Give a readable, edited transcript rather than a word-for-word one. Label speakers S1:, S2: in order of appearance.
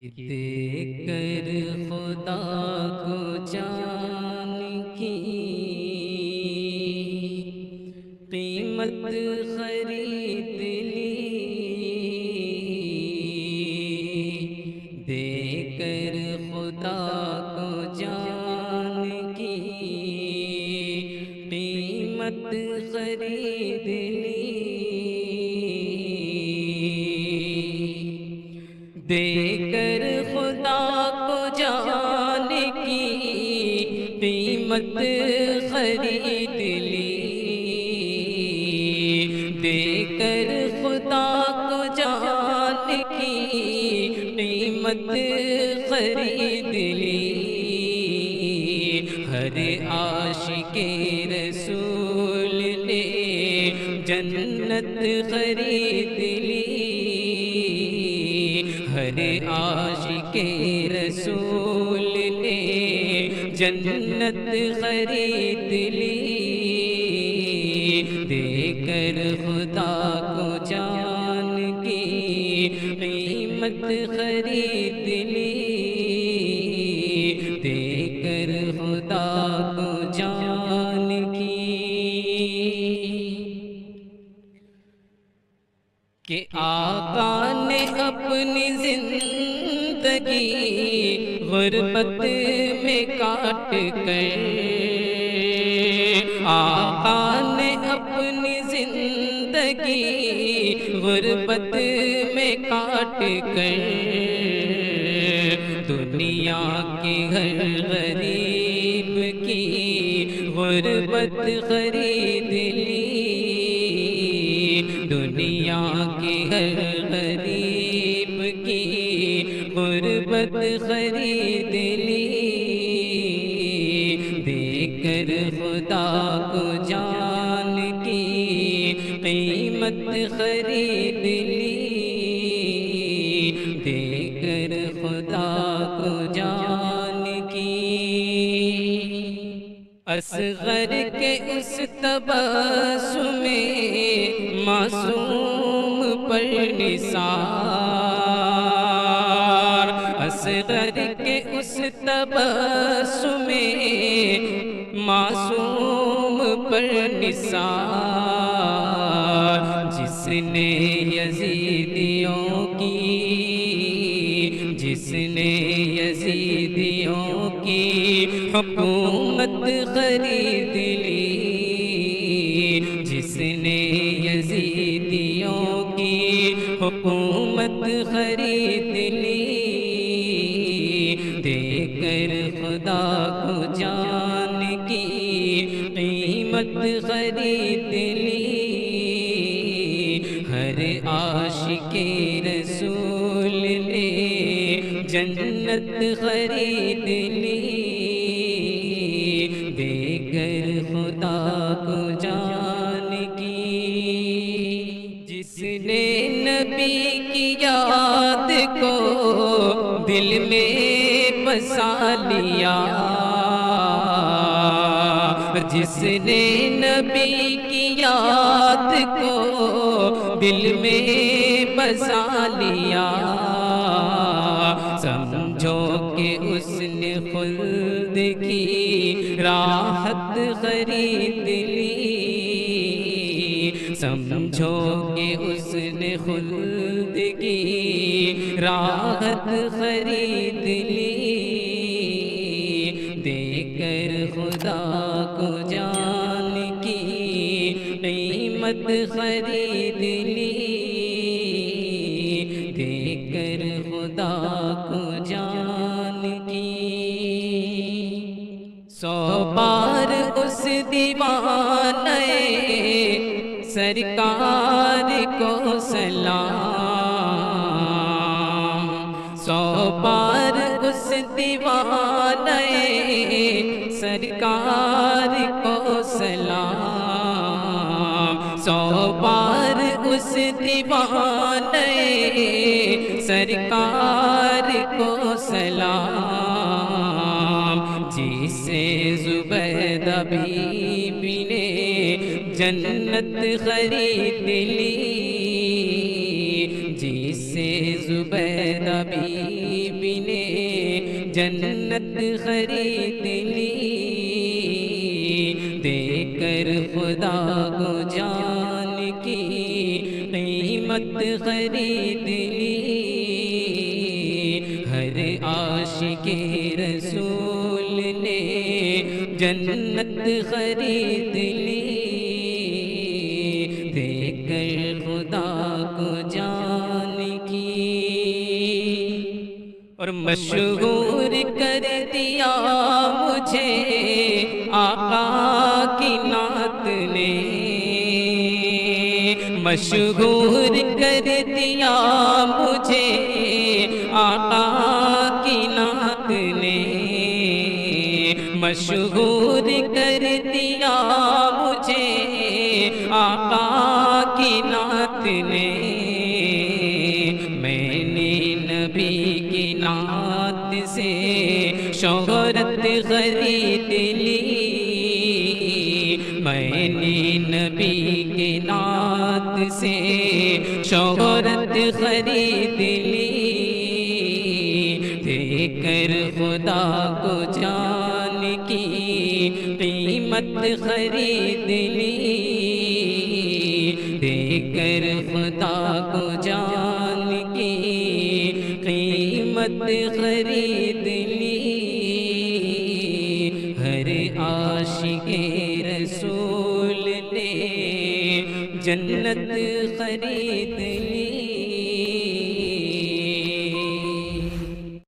S1: دیکھ کر خدا کو جان کی قیمت خرید لی، دیکھ کر خدا کو جان کی قیمت خرید لی، دیکھ کر خدا کو جان کی قیمت خرید لی، دیکھ کر خدا کو جان کی قیمت خرید لی، ہر عاشق رسول نے جنت خرید لی، ہر عاشق رسول نے جنت خرید لی، دیکھ کر خدا کو جان کی قیمت خرید لی، دیکھ کر خدا کو جان کی کہ آقا نے اپنی زندگی غربت میں کاٹ کر، آقا نے اپنی زندگی غربت میں کاٹ کر دنیا کے ہر غریب کی غربت خرید لی، دنیا کے ہر غریب کی غربت خرید لی، دیکھ کر خدا کو جان کی قیمت خرید لی، دیکھ کر خدا کو جان کی اصغر کے اس تبسم معصوم پر نثار، اصغر کے اس تبسم معصوم پر نثار، جس نے یزیدیوں کی، جس نے یزیدیوں کی حکومت خرید لی، جس نے یزیدیوں کی حکومت خرید لی، دیکھ کر خدا کو جان کی قیمت خرید لی، ہر عاشق رسول نے جنت خرید لی، دیکھ کر خدا کو جان کی جس نے نبی کی یاد کو دل میں بسا لیا، جس نے نبی کی یاد کو دل میں بسا لیا، سمجھو کہ اس نے خلد کی راحت خرید لی، سمجھو کہ اس نے خلد کی راحت خرید لی، دیکھ کر خدا کو جان کی قیمت خرید لی، دیکھ کر خدا کو جان کی 100 بار اس دیوانے سرکار کو سلام، 100 بار اس دیوانے سرکار کو سلام، 100 بار اس دیوانے سرکار کو سلام، جسے زبیدہ بی بی نے جنت خرید لی، جسے زبیدہ بی حبیبی نے جنت خرید لی دے کر خدا کو جان کی قیمت خرید لی ہر عاشق رسول نے جنت خرید لی دے کر خدا کو جان کی اور مشہور کر دیا مجھے آقا کی نعت نے مشہور کر دیا مجھے آقا کی نعت نے مشہور کر دیا مجھے آقا کی نعت نے میں نے نبی کی نعت سے شہرت خرید لی میں نے نبی کی نعت سے شہرت خرید لی دے کر خدا کو جان کی قیمت خرید لی دے کر خدا کو جان کی قیمت خرید لی ہر عاشق رسول نے جنت خرید لی